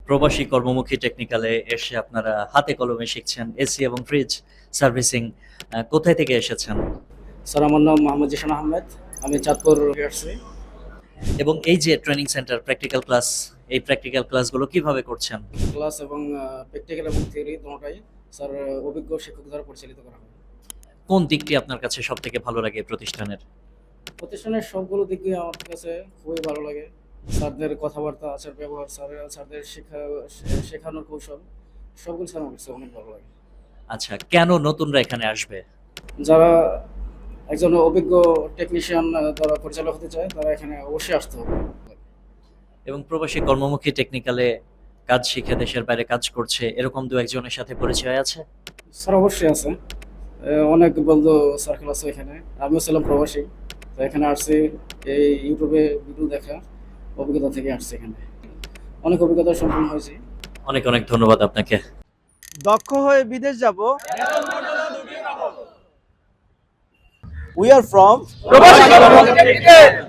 প্রবাসী কর্মমুখী টেকনিক্যালে এসে আপনারা হাতে কলমে শিখছেন এসি এবং ফ্রিজ সার্ভিসিং। কোথায় থেকে এসেছেন? স্যার, আমার নাম মোহাম্মদ জিশান আহমেদ। আমি চাঁদপুর থেকে আসছি। এবং এই যে ট্রেনিং সেন্টার প্র্যাকটিক্যাল ক্লাস, এই প্র্যাকটিক্যাল ক্লাসগুলো কিভাবে করছেন? ক্লাস এবং প্র্যাকটিক্যাল এবং থিওরি দুটোটাই স্যার অভিজ্ঞ শিক্ষক দ্বারা পরিচালিত করা হয়। কোন দিকটি আপনার কাছে সব থেকে ভালো লাগে প্রতিষ্ঠানের? প্রতিষ্ঠানের সবগুলো দিকই আমার কাছে খুবই ভালো লাগে। স্যারদের কথাবার্তা, আচার ব্যবহার, স্যারদের শেখানোর কৌশল, সবগুলো স্যার আমার কাছে অনেক ভালো লাগে। আচ্ছা, কেন নতুনরা এখানে আসবে? যারা একজন অভিজ্ঞ টেকনিশিয়ান দ্বারা পরিচালক হতে চায় তারা এখানে অবশ্যই আসতে হবে। এবং প্রবাসী কর্মমুখী টেকনিক্যালে কাজ শিখে দেশের বাইরে কাজ করছে এরকম দু একজনের সাথে পরিচয় আছে? স্যার অবশ্যই আছে। অনেক বন্ধু সার্কেল আছে এখানে। আমিও ছিলাম প্রবাসী, তো এখানে আসছি এই ইউটিউবে ভিডিও দেখা অভিজ্ঞতা থেকে আসছি। এখানে অনেক অভিজ্ঞতা সম্পন্ন হয়েছে। অনেক অনেক ধন্যবাদ আপনাকে। দক্ষ হয়ে বিদেশ যাব। We are from প্রবাসী কর্মমুখী টেকনিক্যাল।